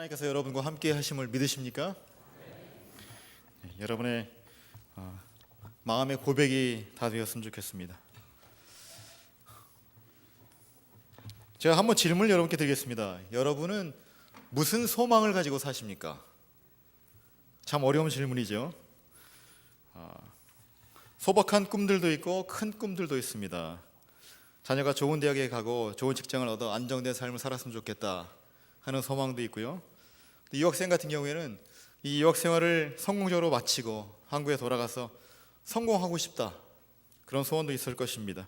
하나님께서 여러분과 함께 하심을 믿으십니까? 네, 여러분의 마음의 고백이 다 되었으면 좋겠습니다. 제가 한번 질문을 여러분께 드리겠습니다. 여러분은 무슨 소망을 가지고 사십니까? 참 어려운 질문이죠. 소박한 꿈들도 있고 큰 꿈들도 있습니다. 자녀가 좋은 대학에 가고 좋은 직장을 얻어 안정된 삶을 살았으면 좋겠다 하는 소망도 있고요. 유학생 같은 경우에는 이 유학 생활을 성공적으로 마치고 한국에 돌아가서 성공하고 싶다, 그런 소원도 있을 것입니다.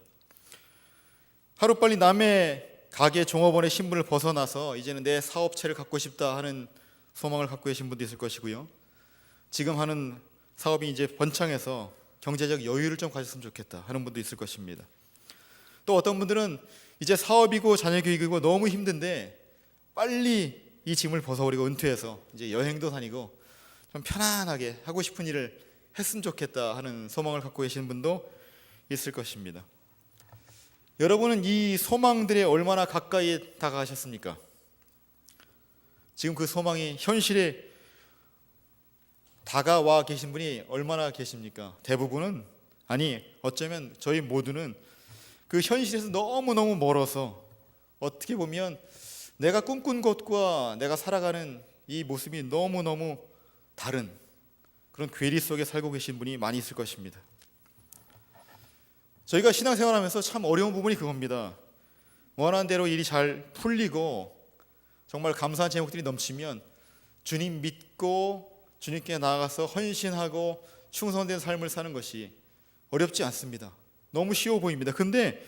하루빨리 남의 가게 종업원의 신분을 벗어나서 이제는 내 사업체를 갖고 싶다 하는 소망을 갖고 계신 분도 있을 것이고요. 지금 하는 사업이 이제 번창해서 경제적 여유를 좀 가졌으면 좋겠다 하는 분도 있을 것입니다. 또 어떤 분들은 이제 사업이고 자녀 교육이고 너무 힘든데 빨리 이 짐을 벗어버리고 은퇴해서 이제 여행도 다니고 좀 편안하게 하고 싶은 일을 했으면 좋겠다 하는 소망을 갖고 계시는 분도 있을 것입니다. 여러분은 이 소망들에 얼마나 가까이 다가가셨습니까? 지금 그 소망이 현실에 다가와 계신 분이 얼마나 계십니까? 대부분은, 아니 어쩌면 저희 모두는 그 현실에서 너무너무 멀어서 어떻게 보면 내가 꿈꾼 것과 내가 살아가는 이 모습이 너무너무 다른 그런 괴리 속에 살고 계신 분이 많이 있을 것입니다. 저희가 신앙생활하면서 참 어려운 부분이 그겁니다. 원하는 대로 일이 잘 풀리고 정말 감사한 제목들이 넘치면 주님 믿고 주님께 나아가서 헌신하고 충성된 삶을 사는 것이 어렵지 않습니다. 너무 쉬워 보입니다. 근데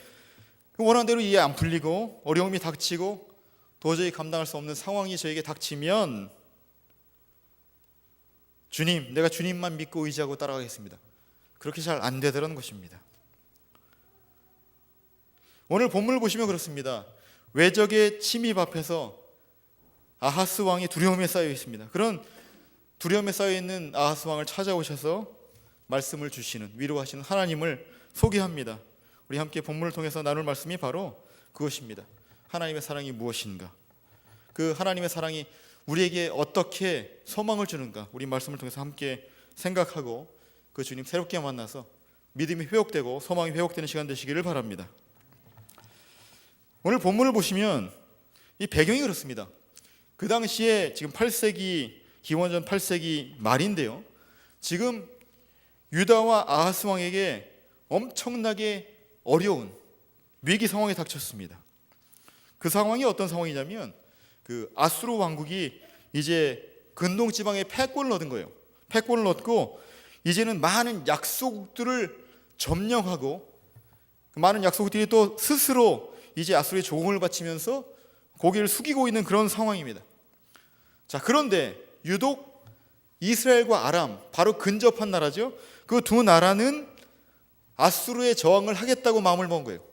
원하는 대로 일이 안 풀리고 어려움이 닥치고 도저히 감당할 수 없는 상황이 저에게 닥치면 주님, 내가 주님만 믿고 의지하고 따라가겠습니다, 그렇게 잘 안 되더라는 것입니다. 오늘 본문을 보시면 그렇습니다. 외적의 침입 앞에서 아하스 왕이 두려움에 쌓여 있습니다. 그런 두려움에 쌓여 있는 아하스 왕을 찾아오셔서 말씀을 주시는, 위로하시는 하나님을 소개합니다. 우리 함께 본문을 통해서 나눌 말씀이 바로 그것입니다. 하나님의 사랑이 무엇인가? 그 하나님의 사랑이 우리에게 어떻게 소망을 주는가? 우리 말씀을 통해서 함께 생각하고 그 주님 새롭게 만나서 믿음이 회복되고 소망이 회복되는 시간 되시기를 바랍니다. 오늘 본문을 보시면 이 배경이 그렇습니다. 그 당시에 지금 8세기, 기원전 8세기 말인데요, 지금 유다와 아하스 왕에게 엄청나게 어려운 위기 상황이 닥쳤습니다. 그 상황이 어떤 상황이냐면 그 아수르 왕국이 이제 근동 지방에 패권을 얻은 거예요. 패권을 얻고 이제는 많은 약속들을 점령하고 그 많은 약속들이 또 스스로 이제 아수르의 조공을 바치면서 고개를 숙이고 있는 그런 상황입니다. 자, 그런데 유독 이스라엘과 아람, 바로 근접한 나라죠. 그 두 나라는 아수르의 저항을 하겠다고 마음을 먹은 거예요.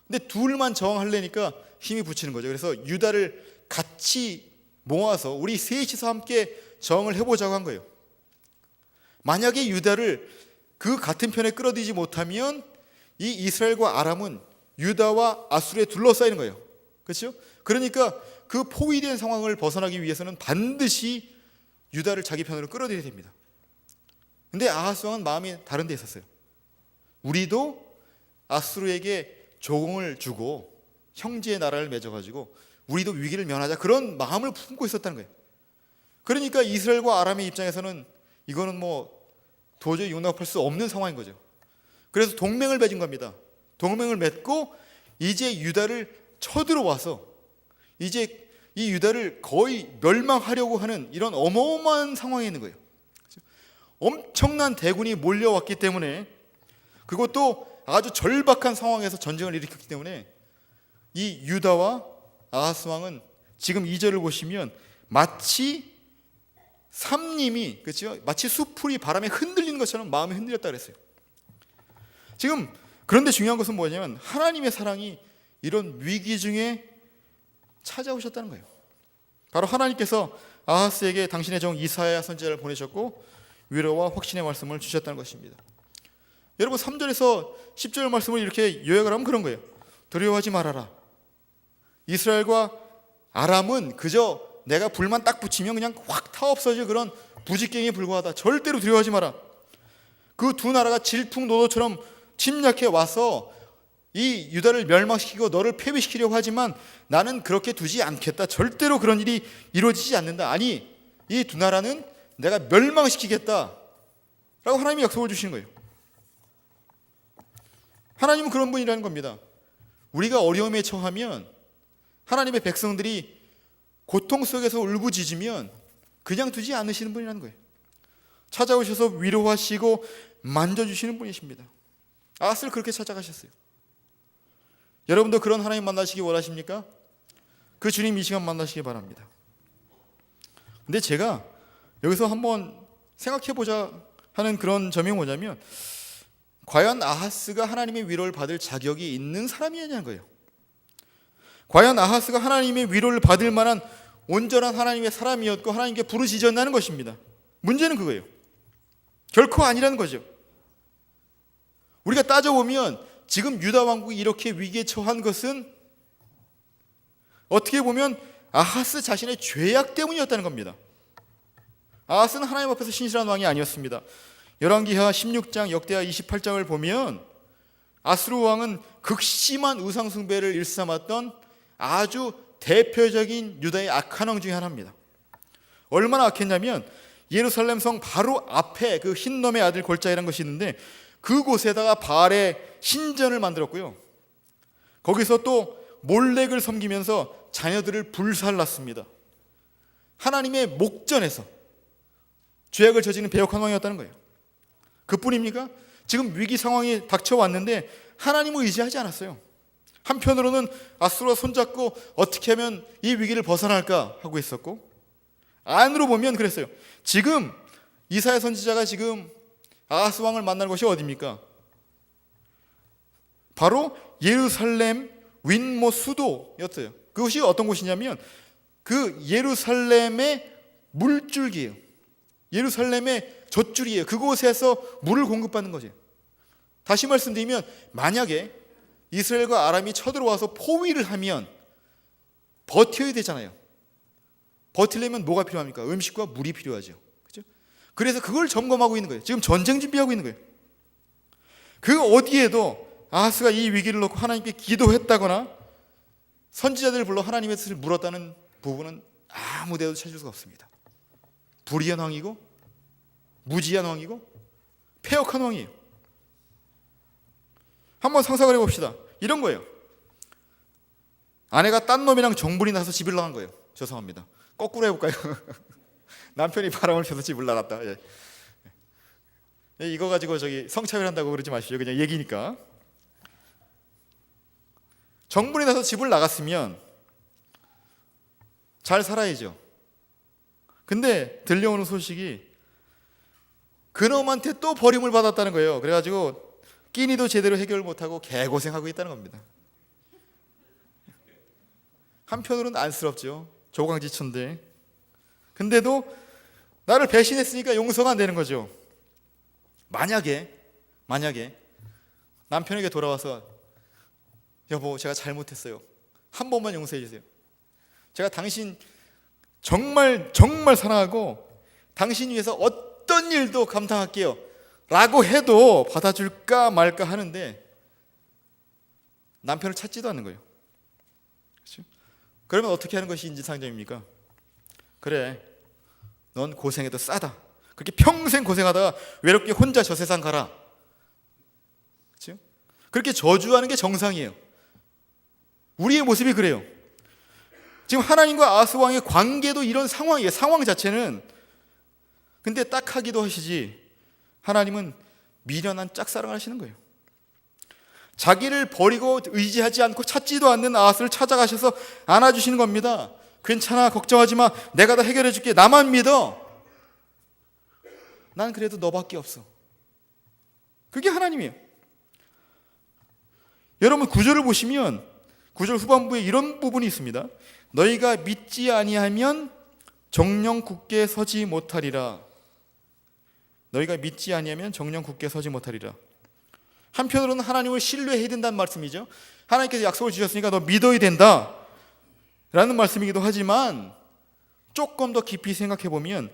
근데 둘만 저항하려니까 힘이 붙이는 거죠. 그래서 유다를 같이 모아서 우리 셋이서 함께 저항을 해보자고 한 거예요. 만약에 유다를 그 같은 편에 끌어들이지 못하면 이 이스라엘과 아람은 유다와 아수르에 둘러싸이는 거예요. 그렇죠? 그러니까 그 포위된 상황을 벗어나기 위해서는 반드시 유다를 자기 편으로 끌어들여야 됩니다. 근데 아하스 왕은 마음이 다른 데 있었어요. 우리도 아수르에게 조공을 주고 형제의 나라를 맺어가지고 우리도 위기를 면하자, 그런 마음을 품고 있었다는 거예요. 그러니까 이스라엘과 아람의 입장에서는 이거는 뭐 도저히 용납할 수 없는 상황인 거죠. 그래서 동맹을 맺은 겁니다. 동맹을 맺고 이제 유다를 쳐들어와서 이제 이 유다를 거의 멸망하려고 하는 이런 어마어마한 상황에 있는 거예요. 엄청난 대군이 몰려왔기 때문에, 그것도 아주 절박한 상황에서 전쟁을 일으켰기 때문에 이 유다와 아하스 왕은 지금 2절을 보시면 마치 삼림이, 그렇죠? 마치 수풀이 바람에 흔들리는 것처럼 마음이 흔들렸다 그랬어요. 지금 그런데 중요한 것은 뭐냐면 하나님의 사랑이 이런 위기 중에 찾아오셨다는 거예요. 바로 하나님께서 아하스에게 당신의 종 이사야 선지자를 보내셨고 위로와 확신의 말씀을 주셨다는 것입니다. 여러분 3절에서 10절 말씀을 이렇게 요약을 하면 그런 거예요. 두려워하지 말아라. 이스라엘과 아람은 그저 내가 불만 딱 붙이면 그냥 확 타 없어질 그런 부직갱에 불과하다. 절대로 두려워하지 마라. 그 두 나라가 질풍노도처럼 침략해 와서 이 유다를 멸망시키고 너를 패배시키려고 하지만 나는 그렇게 두지 않겠다. 절대로 그런 일이 이루어지지 않는다. 아니, 이 두 나라는 내가 멸망시키겠다 라고 하나님이 약속을 주시는 거예요. 하나님은 그런 분이라는 겁니다. 우리가 어려움에 처하면, 하나님의 백성들이 고통 속에서 울부짖으면 그냥 두지 않으시는 분이라는 거예요. 찾아오셔서 위로하시고 만져주시는 분이십니다. 아하스를 그렇게 찾아가셨어요. 여러분도 그런 하나님 만나시기 원하십니까? 그 주님 이 시간 만나시기 바랍니다. 근데 제가 여기서 한번 생각해보자 하는 그런 점이 뭐냐면, 과연 아하스가 하나님의 위로를 받을 자격이 있는 사람이냐는 거예요. 과연 아하스가 하나님의 위로를 받을 만한 온전한 하나님의 사람이었고 하나님께 부르짖었나는 것입니다. 문제는 그거예요. 결코 아니라는 거죠. 우리가 따져보면 지금 유다 왕국이 이렇게 위기에 처한 것은 어떻게 보면 아하스 자신의 죄악 때문이었다는 겁니다. 아하스는 하나님 앞에서 신실한 왕이 아니었습니다. 열왕기하 16장, 역대하 28장을 보면 아스루 왕은 극심한 우상 숭배를 일삼았던 아주 대표적인 유다의 악한 왕 중에 하나입니다. 얼마나 악했냐면 예루살렘 성 바로 앞에 그 흰놈의 아들 골짜기라는 것이 있는데 그곳에다가 바알의 신전을 만들었고요. 거기서 또 몰렉을 섬기면서 자녀들을 불살랐습니다. 하나님의 목전에서 죄악을 저지르는 배역한 왕이었다는 거예요. 그뿐입니까? 지금 위기 상황이 닥쳐왔는데 하나님을 의지하지 않았어요. 한편으로는 아수르와 손잡고 어떻게 하면 이 위기를 벗어날까 하고 있었고, 안으로 보면 그랬어요. 지금 이사야 선지자가 지금 아하스 왕을 만나는 곳이 어디입니까? 바로 예루살렘 윗모 수도였어요. 그것이 어떤 곳이냐면 그 예루살렘의 물줄기예요. 예루살렘의 젖줄이에요. 그곳에서 물을 공급받는 거죠. 다시 말씀드리면 만약에 이스라엘과 아람이 쳐들어와서 포위를 하면 버텨야 되잖아요. 버티려면 뭐가 필요합니까? 음식과 물이 필요하죠. 그렇죠? 그래서 그걸 점검하고 있는 거예요. 지금 전쟁 준비하고 있는 거예요. 그 어디에도 아하스가 이 위기를 놓고 하나님께 기도했다거나 선지자들을 불러 하나님의 뜻을 물었다는 부분은 아무 데도 찾을 수가 없습니다. 불의한 왕이고 무지한 왕이고 패역한 왕이에요. 한번 상상을 해봅시다. 이런 거예요. 아내가 딴 놈이랑 정분이 나서 집을 나간 거예요. 죄송합니다. 거꾸로 해볼까요? 남편이 바람을 펴서 집을 나갔다. 예. 이거 가지고 저기 성차별한다고 그러지 마시죠. 그냥 얘기니까. 정분이 나서 집을 나갔으면 잘 살아야죠. 근데 들려오는 소식이 그놈한테 또 버림을 받았다는 거예요. 그래가지고 끼니도 제대로 해결 못하고 개고생하고 있다는 겁니다. 한편으로는 안쓰럽죠. 조강지천데. 근데도 나를 배신했으니까 용서가 안 되는 거죠. 만약에 남편에게 돌아와서 여보, 제가 잘못했어요. 한 번만 용서해 주세요. 제가 당신 정말 사랑하고 당신 위해서 어떤 일도 감당할게요 라고 해도 받아줄까 말까 하는데 남편을 찾지도 않는 거예요. 그렇죠? 그러면 어떻게 하는 것이 인지상정입니까? 그래, 넌 고생해도 싸다. 그렇게 평생 고생하다가 외롭게 혼자 저 세상 가라. 그렇죠? 그렇게 저주하는 게 정상이에요. 우리의 모습이 그래요. 지금 하나님과 아하스 왕의 관계도 이런 상황이에요. 상황 자체는. 근데 딱 하기도 하시지 하나님은 미련한 짝사랑을 하시는 거예요. 자기를 버리고 의지하지 않고 찾지도 않는 아하스를 찾아가셔서 안아주시는 겁니다. 괜찮아, 걱정하지 마. 내가 다 해결해 줄게. 나만 믿어. 난 그래도 너밖에 없어. 그게 하나님이에요. 여러분 구절을 보시면 구절 후반부에 이런 부분이 있습니다. 너희가 믿지 아니하면 정령 굳게 서지 못하리라. 너희가 믿지 아니하면 정령 굳게 서지 못하리라. 한편으로는 하나님을 신뢰해야 된다는 말씀이죠. 하나님께서 약속을 주셨으니까 너 믿어야 된다 라는 말씀이기도 하지만 조금 더 깊이 생각해 보면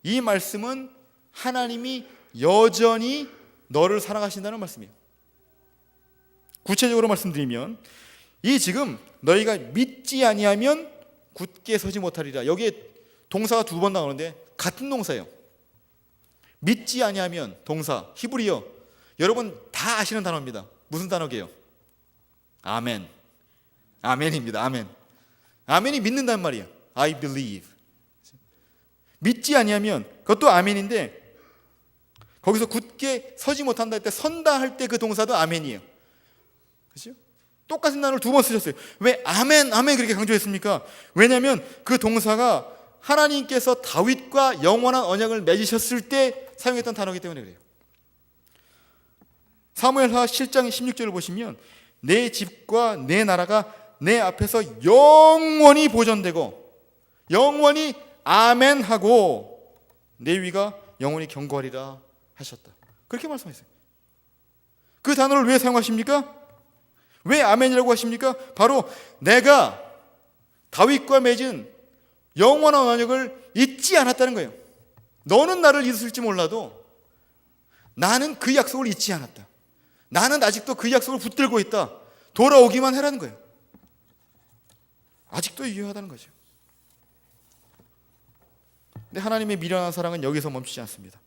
이 말씀은 하나님이 여전히 너를 사랑하신다는 말씀이에요. 구체적으로 말씀드리면 이 지금 너희가 믿지 아니하면 굳게 서지 못하리라. 여기에 동사가 두 번 나오는데 같은 동사예요. 믿지 아니하면 동사 히브리어, 여러분 다 아시는 단어입니다. 무슨 단어게요? 아멘. 아멘입니다. 아멘. 아멘이 믿는단 말이에요. I believe. 믿지 아니하면 그것도 아멘인데 거기서 굳게 서지 못한다 할 때 선다 할 때 그 동사도 아멘이에요. 그렇죠? 똑같은 단어를 두 번 쓰셨어요. 왜 아멘 아멘 그렇게 강조했습니까? 왜냐하면 그 동사가 하나님께서 다윗과 영원한 언약을 맺으셨을 때 사용했던 단어이기 때문에 그래요. 사무엘하 7장 16절을 보시면 내 집과 내 나라가 내 앞에서 영원히 보존되고 영원히 아멘하고 내 위가 영원히 경고하리라 하셨다. 그렇게 말씀하셨어요. 그 단어를 왜 사용하십니까? 왜 아멘이라고 하십니까? 바로 내가 다윗과 맺은 영원한 언약을 잊지 않았다는 거예요. 너는 나를 잊을지 몰라도 나는 그 약속을 잊지 않았다. 나는 아직도 그 약속을 붙들고 있다. 돌아오기만 해라는 거예요. 아직도 유효하다는 거죠. 근데 하나님의 미련한 사랑은 여기서 멈추지 않습니다.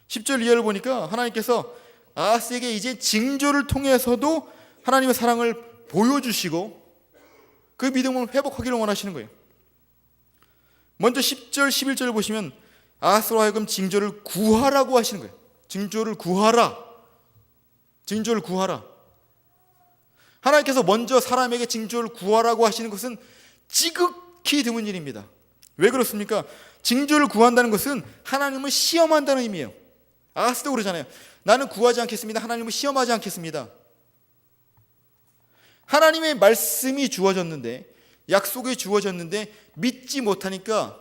10절 이하를 보니까 하나님께서 아하스에게 이제 징조를 통해서도 하나님의 사랑을 보여주시고 그 믿음을 회복하기를 원하시는 거예요. 먼저 10절 11절을 보시면 아하스로 하여금 징조를 구하라고 하시는 거예요. 징조를 구하라. 징조를 구하라. 하나님께서 먼저 사람에게 징조를 구하라고 하시는 것은 지극히 드문 일입니다. 왜 그렇습니까? 징조를 구한다는 것은 하나님을 시험한다는 의미예요. 아하스도 그러잖아요. 나는 구하지 않겠습니다. 하나님을 시험하지 않겠습니다. 하나님의 말씀이 주어졌는데, 약속이 주어졌는데 믿지 못하니까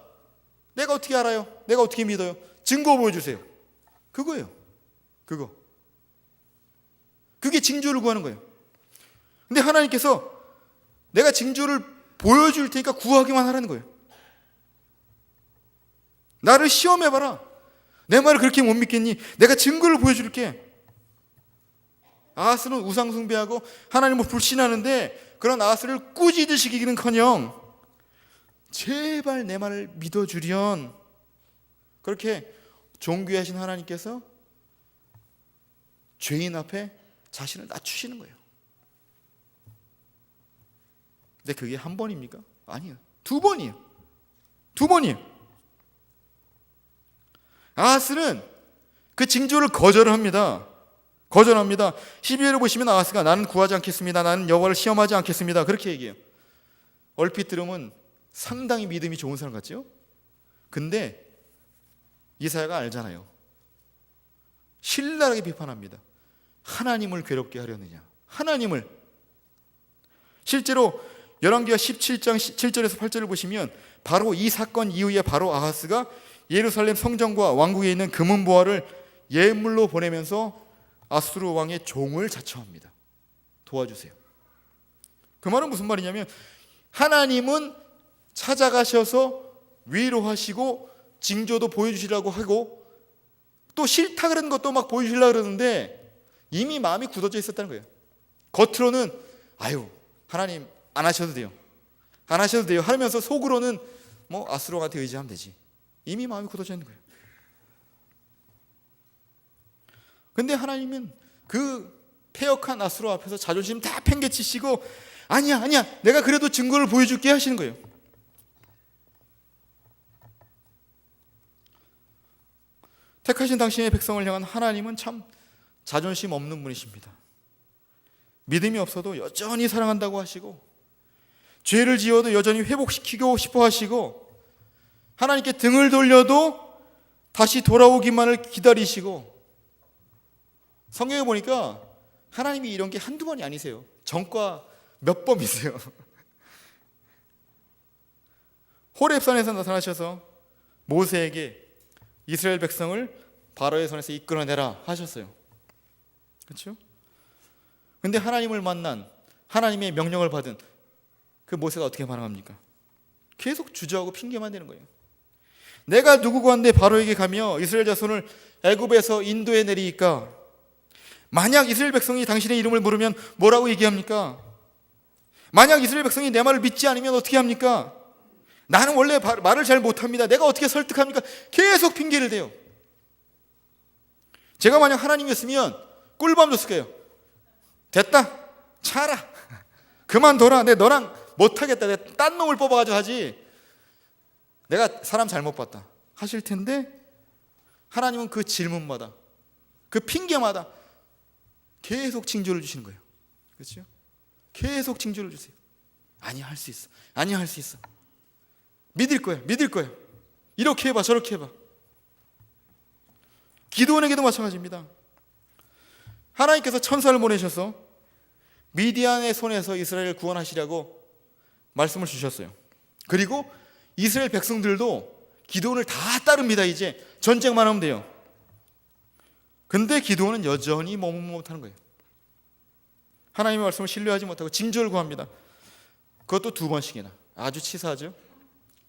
내가 어떻게 알아요? 내가 어떻게 믿어요? 증거 보여주세요. 그거예요. 그게 징조를 구하는 거예요. 근데 하나님께서 내가 징조를 보여줄 테니까 구하기만 하라는 거예요. 나를 시험해봐라. 내 말을 그렇게 못 믿겠니? 내가 증거를 보여줄게. 아하스는 우상 숭배하고 하나님을 불신하는데 그런 아하스를 꾸짖으시기는커녕 제발 내 말을 믿어주련 그렇게 존귀하신 하나님께서 죄인 앞에 자신을 낮추시는 거예요. 근데 그게 한 번입니까? 아니에요. 두 번이에요. 아하스는 그 징조를 거절합니다. 12절을 보시면 아하스가 나는 구하지 않겠습니다. 나는 여호와를 시험하지 않겠습니다. 그렇게 얘기해요. 얼핏 들으면 상당히 믿음이 좋은 사람 같죠? 근데 이사야가 알잖아요. 신랄하게 비판합니다. 하나님을 괴롭게 하려느냐. 하나님을. 실제로 열왕기하 17장 7절에서 8절을 보시면 바로 이 사건 이후에 바로 아하스가 예루살렘 성전과 왕궁에 있는 금은보화를 예물로 보내면서 아수르 왕의 종을 자처합니다. 도와주세요. 그 말은 무슨 말이냐면 하나님은 찾아가셔서 위로하시고 징조도 보여주시라고 하고 또 싫다 그러는 것도 막 보여주시려고 그러는데 이미 마음이 굳어져 있었다는 거예요. 겉으로는 아유 하나님 안 하셔도 돼요 하면서 속으로는 뭐 아수르 왕한테 의지하면 되지. 이미 마음이 굳어져 있는 거예요. 근데 하나님은 그 패역한 아수르 앞에서 자존심 다 팽개치시고 아니야 내가 그래도 증거를 보여줄게 하시는 거예요. 택하신 당신의 백성을 향한 하나님은 참 자존심 없는 분이십니다. 믿음이 없어도 여전히 사랑한다고 하시고 죄를 지어도 여전히 회복시키고 싶어 하시고 하나님께 등을 돌려도 다시 돌아오기만을 기다리시고 성경에 보니까 하나님이 이런 게 한두 번이 아니세요. 전과 몇 번이세요. 호렙산에서 나타나셔서 모세에게 이스라엘 백성을 바로의 손에서 이끌어내라 하셨어요. 그렇죠? 근데 하나님을 만난 하나님의 명령을 받은 그 모세가 어떻게 반응합니까? 계속 주저하고 핑계만 대는 거예요. 내가 누구고 한데 바로에게 가며 이스라엘 자손을 애굽에서 인도에 내리니까 만약 이스라엘 백성이 당신의 이름을 물으면 뭐라고 얘기합니까? 만약 이스라엘 백성이 내 말을 믿지 않으면 어떻게 합니까? 나는 원래 말을 잘 못합니다. 내가 어떻게 설득합니까? 계속 핑계를 대요. 제가 만약 하나님이었으면 꿀밤 줬을 거예요. 됐다, 차라, 그만둬라. 내 너랑 못하겠다. 내가 딴 놈을 뽑아가지고 하지. 내가 사람 잘못 봤다 하실 텐데, 하나님은 그 질문마다, 그 핑계마다 계속 징조를 주시는 거예요. 그렇죠? 계속 징조를 주세요. 아니야, 할 수 있어. 아니야, 할 수 있어. 믿을 거야. 믿을 거야. 이렇게 해봐, 저렇게 해봐. 기드온에게도 마찬가지입니다. 하나님께서 천사를 보내셔서 미디안의 손에서 이스라엘을 구원하시려고 말씀을 주셨어요. 그리고 이스라엘 백성들도 기드온을 다 따릅니다. 이제 전쟁만 하면 돼요. 근데 기드온은 여전히 머뭇머뭇하는 거예요. 하나님의 말씀을 신뢰하지 못하고 징조를 구합니다. 그것도 2번씩이나. 아주 치사하죠.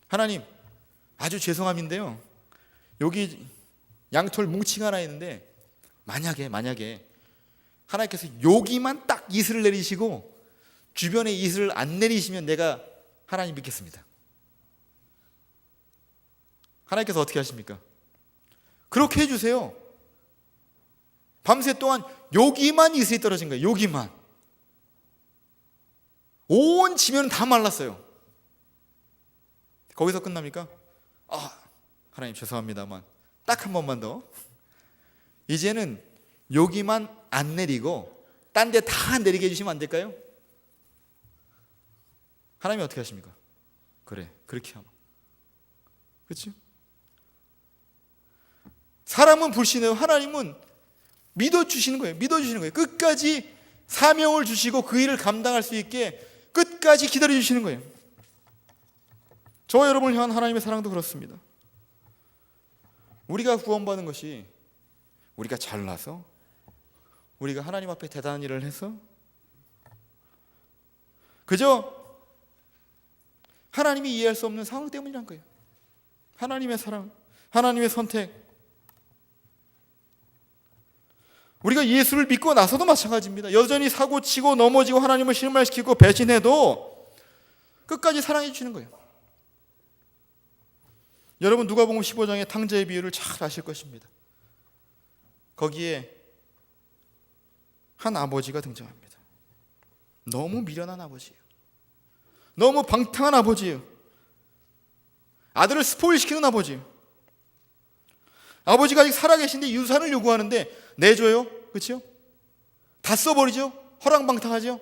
하나님, 아주 죄송함인데요, 여기 양털 뭉치가 하나 있는데 만약에 하나님께서 여기만 딱 이슬을 내리시고 주변에 이슬을 안 내리시면 내가 하나님 믿겠습니다. 하나님께서 어떻게 하십니까? 그렇게 해주세요. 밤새 동안 여기만 이슬이 떨어진 거예요. 여기만. 온 지면은 다 말랐어요. 거기서 끝납니까? 하나님 죄송합니다만 딱 한 번만 더. 이제는 여기만 안 내리고 딴 데 다 내리게 해주시면 안 될까요? 하나님이 어떻게 하십니까? 그래, 그렇게 하면. 그렇죠? 사람은 불신해요. 하나님은 믿어주시는 거예요. 믿어주시는 거예요. 끝까지 사명을 주시고 그 일을 감당할 수 있게 끝까지 기다려주시는 거예요. 저와 여러분을 향한 하나님의 사랑도 그렇습니다. 우리가 구원받은 것이 우리가 잘나서, 우리가 하나님 앞에 대단한 일을 해서, 그저 하나님이 이해할 수 없는 상황 때문이란 거예요. 하나님의 사랑, 하나님의 선택. 우리가 예수를 믿고 나서도 마찬가지입니다. 여전히 사고치고 넘어지고 하나님을 실망시키고 배신해도 끝까지 사랑해 주시는 거예요. 여러분, 누가복음 15장의 탕자의 비유를 잘 아실 것입니다. 거기에 한 아버지가 등장합니다. 너무 미련한 아버지예요. 너무 방탕한 아버지예요. 아들을 스포일시키는 아버지예요. 아버지가 아직 살아계신데 유산을 요구하는데 내줘요. 그렇죠? 다 써버리죠. 허랑방탕하죠.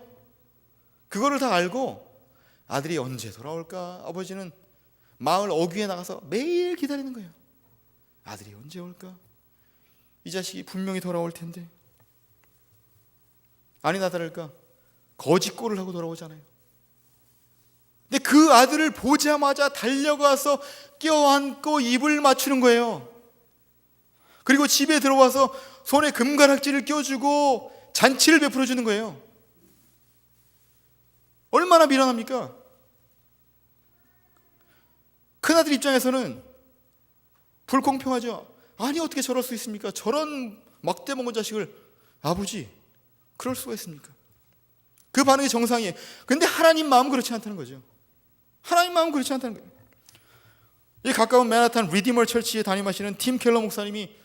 그거를 다 알고 아들이 언제 돌아올까? 아버지는 마을 어귀에 나가서 매일 기다리는 거예요. 아들이 언제 올까? 이 자식이 분명히 돌아올 텐데. 아니나 다를까 거짓골을 하고 돌아오잖아요. 근데 그 아들을 보자마자 달려가서 껴안고 입을 맞추는 거예요. 그리고 집에 들어와서 손에 금가락지를 껴주고 잔치를 베풀어 주는 거예요. 얼마나 미련합니까? 큰아들 입장에서는 불공평하죠. 아니, 어떻게 저럴 수 있습니까? 저런 막대 먹은 자식을. 아버지, 그럴 수가 있습니까? 그 반응이 정상이에요. 근데 하나님 마음은 그렇지 않다는 거죠. 하나님 마음은 그렇지 않다는 거예요. 이 가까운 맨하탄 리디머 철치에 담임하시는 팀 켈러 목사님이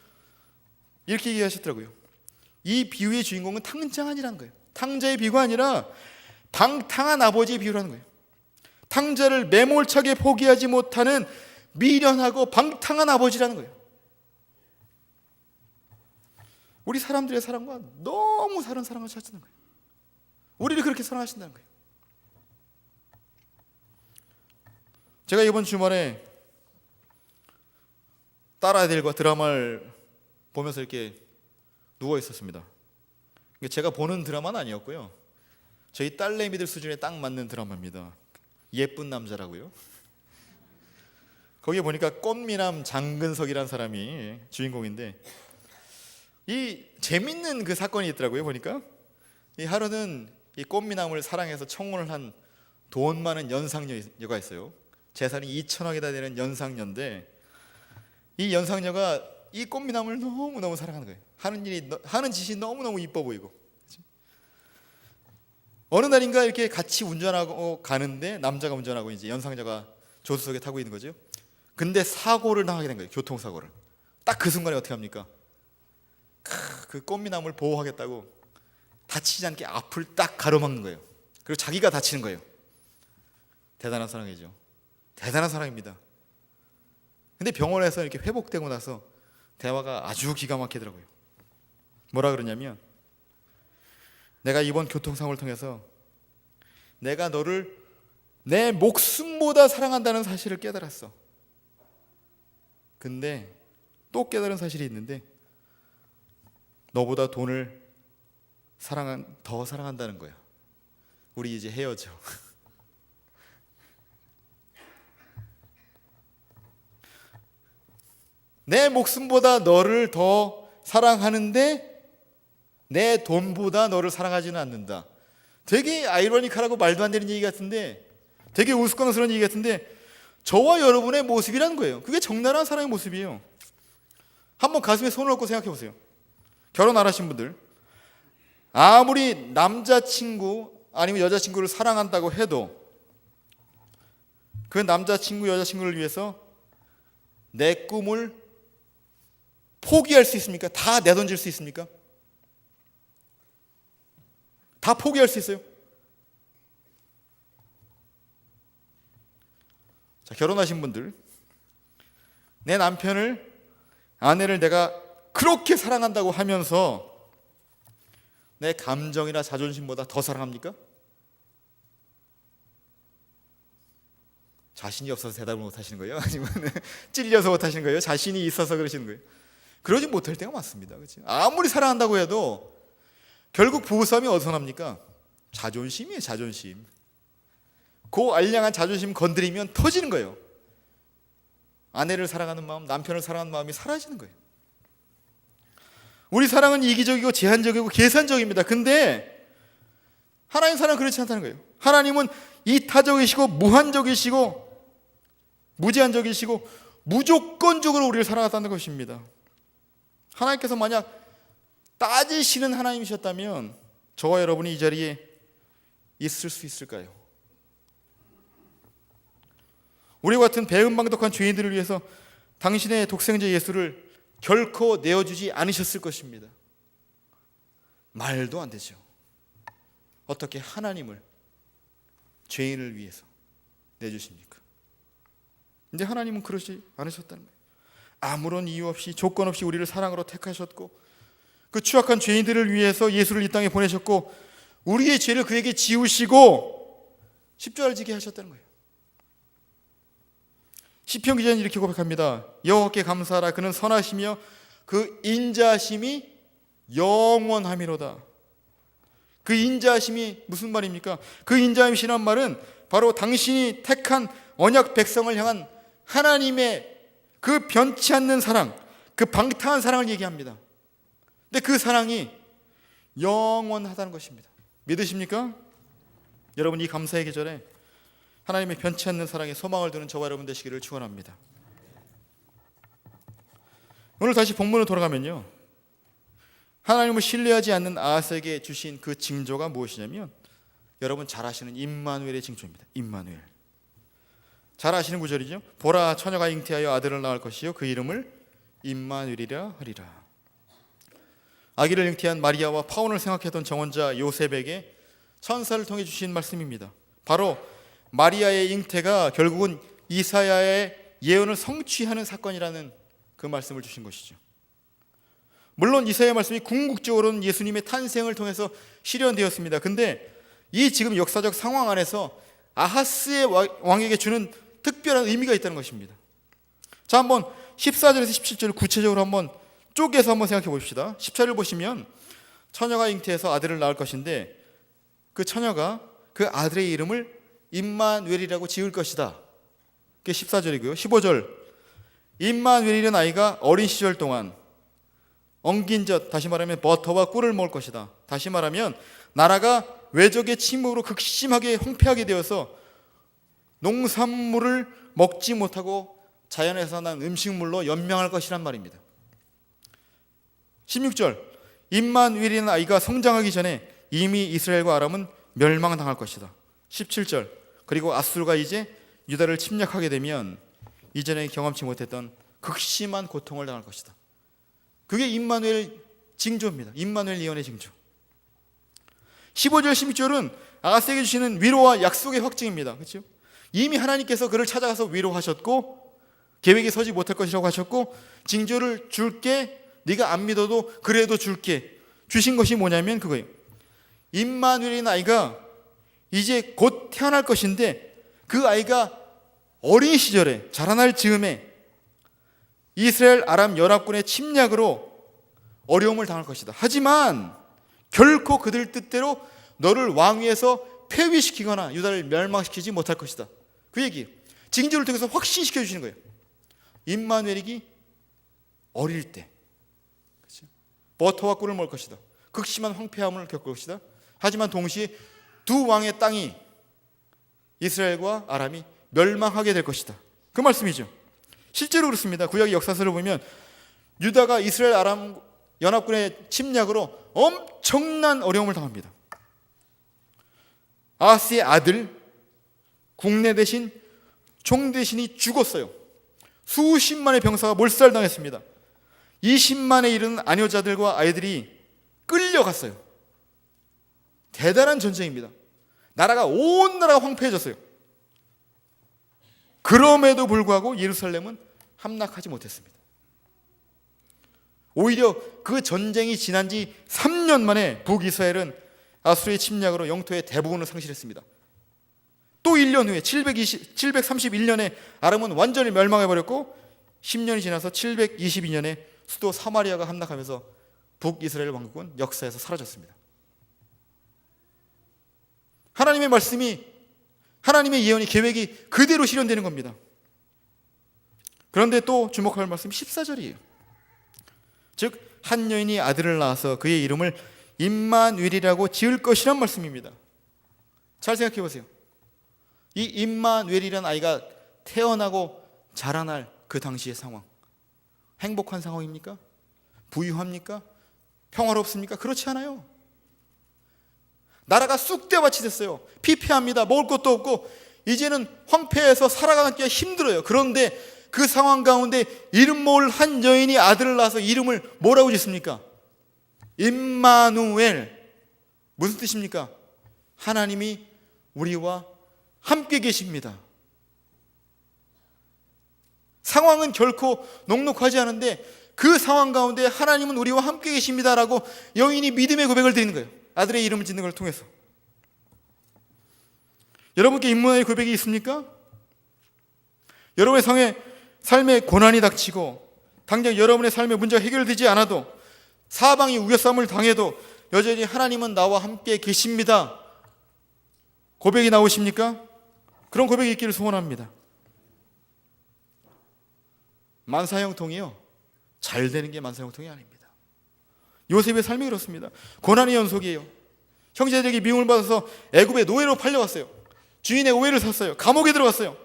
이렇게 얘기하셨더라고요. 이 비유의 주인공은 탕자아니라는 거예요. 탕자의 비유가 아니라 방탕한 아버지의 비유라는 거예요. 탕자를 매몰차게 포기하지 못하는 미련하고 방탕한 아버지라는 거예요. 우리 사람들의 사랑과 너무 다른 사랑을 찾는 거예요. 우리를 그렇게 사랑하신다는 거예요. 제가 이번 주말에 딸아이들과 드라마를 보면서 이렇게 누워 있었습니다. 제가 보는 드라마는 아니었고요. 저희 딸내미들 수준에 딱 맞는 드라마입니다. 예쁜 남자라고요. 거기에 보니까 꽃미남 장근석이라는 사람이 주인공인데, 이 재밌는 그 사건이 있더라고요. 보니까 이 하루는 이 꽃미남을 사랑해서 청혼을 한 돈 많은 연상녀가 있어요. 재산이 2천억이나 되는 연상녀인데, 이 연상녀가 이 꽃미남을 너무너무 사랑하는 거예요. 하는 짓이 너무너무 이뻐 보이고. 어느 날인가 이렇게 같이 운전하고 가는데, 남자가 운전하고 이제 연상녀가 조수석에 타고 있는 거죠. 근데 사고를 당하게 된 거예요. 교통사고를. 딱 그 순간에 어떻게 합니까? 그 꽃미남을 보호하겠다고 다치지 않게 앞을 딱 가로막는 거예요. 그리고 자기가 다치는 거예요. 대단한 사랑이죠. 대단한 사랑입니다. 근데 병원에서 이렇게 회복되고 나서 대화가 아주 기가 막히더라고요. 뭐라 그러냐면, 내가 이번 교통사고를 통해서 내가 너를 내 목숨보다 사랑한다는 사실을 깨달았어. 근데 또 깨달은 사실이 있는데, 너보다 돈을 더 사랑한다는 거야. 우리 이제 헤어져. 내 목숨보다 너를 더 사랑하는데 내 돈보다 너를 사랑하지는 않는다. 되게 아이러니컬하고 말도 안 되는 얘기 같은데, 되게 우스꽝스러운 얘기 같은데, 저와 여러분의 모습이라는 거예요. 그게 적나라한 사랑의 모습이에요. 한번 가슴에 손을 얹고 생각해 보세요. 결혼 안 하신 분들, 아무리 남자친구 아니면 여자친구를 사랑한다고 해도 그 남자친구 여자친구를 위해서 내 꿈을 포기할 수 있습니까? 다 내던질 수 있습니까? 다 포기할 수 있어요? 자, 결혼하신 분들, 내 남편을, 아내를 내가 그렇게 사랑한다고 하면서 내 감정이나 자존심보다 더 사랑합니까? 자신이 없어서 대답을 못 하시는 거예요? 아니면 찔려서 못 하시는 거예요? 자신이 있어서 그러시는 거예요? 그러지 못할 때가 많습니다. 그렇지? 아무리 사랑한다고 해도 결국 부부싸움이 어디서 납니까? 자존심이에요, 자존심. 그 알량한 자존심 건드리면 터지는 거예요. 아내를 사랑하는 마음, 남편을 사랑하는 마음이 사라지는 거예요. 우리 사랑은 이기적이고 제한적이고 계산적입니다. 근데 하나님 사랑은 그렇지 않다는 거예요. 하나님은 이타적이시고 무한적이시고 무제한적이시고 무조건적으로 우리를 사랑한다는 것입니다. 하나님께서 만약 따지시는 하나님이셨다면 저와 여러분이 이 자리에 있을 수 있을까요? 우리와 같은 배은망덕한 죄인들을 위해서 당신의 독생자 예수를 결코 내어주지 않으셨을 것입니다. 말도 안 되죠. 어떻게 하나님을 죄인을 위해서 내주십니까? 근데 하나님은 그러지 않으셨다는 거예요. 아무런 이유 없이 조건 없이 우리를 사랑으로 택하셨고, 그 추악한 죄인들을 위해서 예수를 이 땅에 보내셨고, 우리의 죄를 그에게 지우시고 십자가를 지게 하셨다는 거예요. 시편 기자는 이렇게 고백합니다. 여호와께 감사하라. 그는 선하시며 그 인자하심이 영원하미로다. 그 인자하심이 무슨 말입니까? 그 인자하심이란 말은 바로 당신이 택한 언약 백성을 향한 하나님의 그 변치 않는 사랑, 그 방탕한 사랑을 얘기합니다. 근데 그 사랑이 영원하다는 것입니다. 믿으십니까? 여러분, 이 감사의 계절에 하나님의 변치 않는 사랑에 소망을 두는 저와 여러분 되시기를 축원합니다. 오늘 다시 본문으로 돌아가면요, 하나님을 신뢰하지 않는 아하스에게 주신 그 징조가 무엇이냐면, 여러분 잘 아시는 임마누엘의 징조입니다. 임마누엘. 잘 아시는 구절이죠. 보라, 처녀가 잉태하여 아들을 낳을 것이요 그 이름을 임마누엘이라 하리라. 아기를 잉태한 마리아와 파혼을 생각했던 정원자 요셉에게 천사를 통해 주신 말씀입니다. 바로 마리아의 잉태가 결국은 이사야의 예언을 성취하는 사건이라는 그 말씀을 주신 것이죠. 물론 이사야의 말씀이 궁극적으로는 예수님의 탄생을 통해서 실현되었습니다. 근데 이 지금 역사적 상황 안에서 아하스의 왕에게 주는 특별한 의미가 있다는 것입니다. 자, 한번 14절에서 17절을 구체적으로 한번 쪼개서 한번 생각해 봅시다. 14절 보시면 처녀가 잉태해서 아들을 낳을 것인데, 그 처녀가 그 아들의 이름을 임마누엘이라고 지을 것이다. 그게 14절이고요. 15절, 임마누엘이라는 아이가 어린 시절 동안 엉긴 젖, 다시 말하면 버터와 꿀을 먹을 것이다. 다시 말하면 나라가 외적의 침묵으로 극심하게 황폐하게 되어서 농산물을 먹지 못하고 자연에서 난 음식물로 연명할 것이란 말입니다. 16절, 임마누엘이라는 아이가 성장하기 전에 이미 이스라엘과 아람은 멸망당할 것이다. 17절, 그리고 아수르가 이제 유다를 침략하게 되면 이전에 경험치 못했던 극심한 고통을 당할 것이다. 그게 임마누엘 징조입니다. 임마누엘 예언의 징조. 15절 16절은 아하스에게 주시는 위로와 약속의 확증입니다. 그렇죠? 이미 하나님께서 그를 찾아가서 위로하셨고 계획에 서지 못할 것이라고 하셨고 징조를 줄게, 네가 안 믿어도 그래도 줄게 주신 것이 뭐냐면 그거예요. 임마누엘인 아이가 이제 곧 태어날 것인데 그 아이가 어린 시절에 자라날 즈음에 이스라엘 아람 연합군의 침략으로 어려움을 당할 것이다. 하지만 결코 그들 뜻대로 너를 왕위에서 폐위시키거나 유다를 멸망시키지 못할 것이다. 그 얘기예요. 징조를 통해서 확신시켜 주시는 거예요. 임마누엘이 어릴 때 그렇죠? 버터와 꿀을 먹을 것이다. 극심한 황폐함을 겪을 것이다. 하지만 동시에 두 왕의 땅이 이스라엘과 아람이 멸망하게 될 것이다. 그 말씀이죠. 실제로 그렇습니다. 구약의 역사서를 보면 유다가 이스라엘 아람 연합군의 침략으로 엄청난 어려움을 당합니다. 아하스의 아들 국내 대신 종 대신이 죽었어요. 수십만의 병사가 몰살당했습니다. 20만에 이르는 아녀자들과 아이들이 끌려갔어요. 대단한 전쟁입니다. 온 나라가 황폐해졌어요. 그럼에도 불구하고 예루살렘은 함락하지 못했습니다. 오히려 그 전쟁이 지난 지 3년 만에 북이스라엘은 아수르의 침략으로 영토의 대부분을 상실했습니다. 또 1년 후에 731년에 아람은 완전히 멸망해버렸고 10년이 지나서 722년에 수도 사마리아가 함락하면서 북이스라엘 왕국은 역사에서 사라졌습니다. 하나님의 말씀이, 하나님의 예언이, 계획이 그대로 실현되는 겁니다. 그런데 또 주목할 말씀이 14절이에요. 즉 한 여인이 아들을 낳아서 그의 이름을 임마누엘이라고 지을 것이란 말씀입니다. 잘 생각해 보세요. 이 임마누엘이라는 아이가 태어나고 자라날 그 당시의 상황, 행복한 상황입니까? 부유합니까? 평화롭습니까? 그렇지 않아요. 나라가 쑥대밭이 됐어요. 피폐합니다. 먹을 것도 없고 이제는 황폐해서 살아가기가 힘들어요. 그런데 그 상황 가운데 이름 모을 한 여인이 아들을 낳아서 이름을 뭐라고 짓습니까? 임마누엘. 무슨 뜻입니까? 하나님이 우리와 함께 계십니다. 상황은 결코 녹록하지 않은데 그 상황 가운데 하나님은 우리와 함께 계십니다라고 여인이 믿음의 고백을 드리는 거예요. 아들의 이름을 짓는 걸 통해서. 여러분께 임마누엘 고백이 있습니까? 여러분의 삶에 고난이 닥치고 당장 여러분의 삶의 문제가 해결되지 않아도 사방이 우겨싸움을 당해도 여전히 하나님은 나와 함께 계십니다. 고백이 나오십니까? 그런 고백이 있기를 소원합니다. 만사형통이요, 잘 되는 게 만사형통이 아닙니다. 요셉의 삶이 그렇습니다. 고난의 연속이에요. 형제들에게 미움을 받아서 애굽의 노예로 팔려갔어요. 주인의 오해를 샀어요. 감옥에 들어갔어요.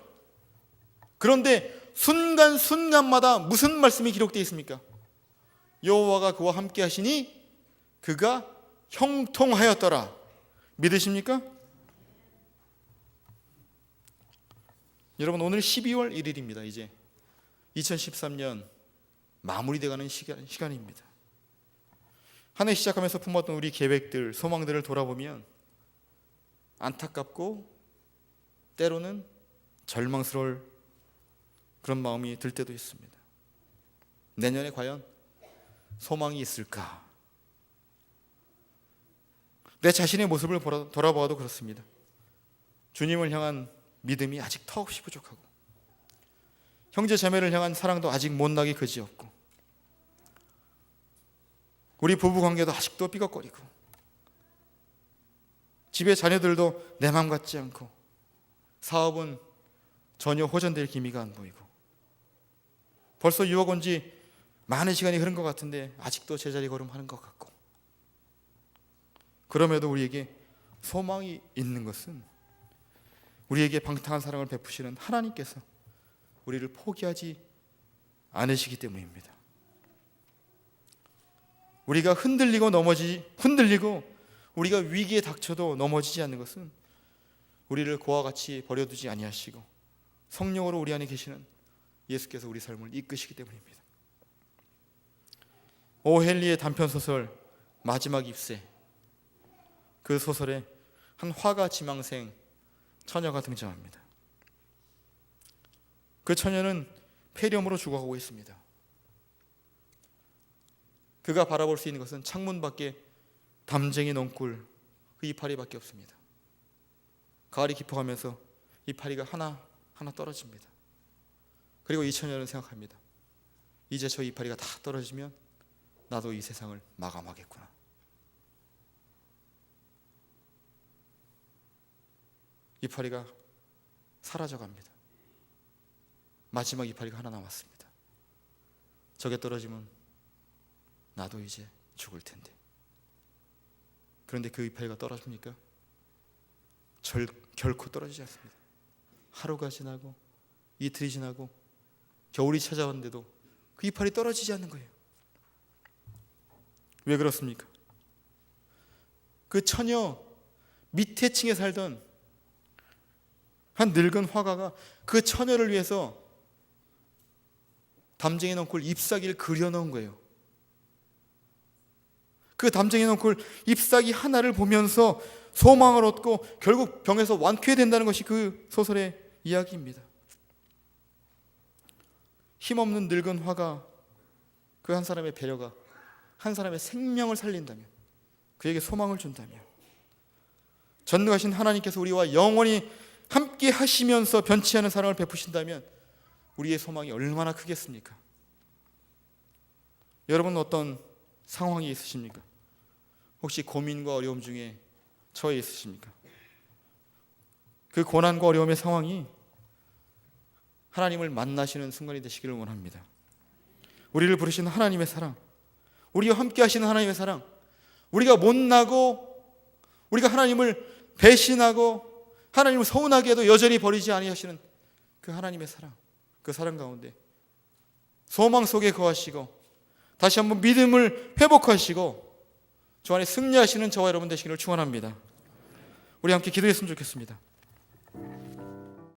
그런데 순간순간마다 무슨 말씀이 기록되어 있습니까? 여호와가 그와 함께 하시니 그가 형통하였더라. 믿으십니까? 여러분, 오늘 12월 1일입니다. 이제 2013년 마무리돼가는 시간입니다. 한 해 시작하면서 품었던 우리 계획들, 소망들을 돌아보면 안타깝고 때로는 절망스러울 그런 마음이 들 때도 있습니다. 내년에 과연 소망이 있을까? 내 자신의 모습을 돌아보아도 그렇습니다. 주님을 향한 믿음이 아직 턱없이 부족하고 형제 자매를 향한 사랑도 아직 못나게 그지없고 우리 부부 관계도 아직도 삐걱거리고 집의 자녀들도 내 맘 같지 않고 사업은 전혀 호전될 기미가 안 보이고 벌써 유학 온 지 많은 시간이 흐른 것 같은데 아직도 제자리 걸음하는 것 같고 그럼에도 우리에게 소망이 있는 것은 우리에게 방탕한 사랑을 베푸시는 하나님께서 우리를 포기하지 않으시기 때문입니다. 우리가 흔들리고 우리가 위기에 닥쳐도 넘어지지 않는 것은 우리를 고와 같이 버려두지 아니하시고 성령으로 우리 안에 계시는 예수께서 우리 삶을 이끄시기 때문입니다. 오헨리의 단편소설 마지막 잎새, 그 소설에 한 화가 지망생 처녀가 등장합니다. 그 처녀는 폐렴으로 죽어가고 있습니다. 그가 바라볼 수 있는 것은 창문 밖에 담쟁이 넝쿨 그 이파리밖에 없습니다. 가을이 깊어가면서 이파리가 하나 떨어집니다. 그리고 이 처녀는 생각합니다. 이제 저 이파리가 다 떨어지면 나도 이 세상을 마감하겠구나. 이파리가 사라져갑니다. 마지막 이파리가 하나 남았습니다. 저게 떨어지면 나도 이제 죽을 텐데. 그런데 그 이파리가 떨어집니까? 결코 떨어지지 않습니다. 하루가 지나고 이틀이 지나고 겨울이 찾아왔는데도 그 이파리 떨어지지 않는 거예요. 왜 그렇습니까? 그 처녀 밑에 층에 살던 한 늙은 화가가 그 처녀를 위해서 담쟁이 넝쿨 잎사귀를 그려놓은 거예요. 그 담쟁이 넝쿨 잎사귀 하나를 보면서 소망을 얻고 결국 병에서 완쾌해야 된다는 것이 그 소설의 이야기입니다. 힘없는 늙은 화가 그 한 사람의 배려가 한 사람의 생명을 살린다면, 그에게 소망을 준다면, 전능하신 하나님께서 우리와 영원히 함께 하시면서 변치 않은 사랑을 베푸신다면 우리의 소망이 얼마나 크겠습니까? 여러분은 어떤 상황이 있으십니까? 혹시 고민과 어려움 중에 처해 있으십니까? 그 고난과 어려움의 상황이 하나님을 만나시는 순간이 되시기를 원합니다. 우리를 부르시는 하나님의 사랑, 우리와 함께 하시는 하나님의 사랑, 우리가 못나고 우리가 하나님을 배신하고 하나님을 서운하게 해도 여전히 버리지 아니하시는 그 하나님의 사랑, 그 사랑 가운데 소망 속에 거하시고 다시 한번 믿음을 회복하시고 주 안에 승리하시는 저와 여러분 되시기를 축원합니다. 우리 함께 기도했으면 좋겠습니다.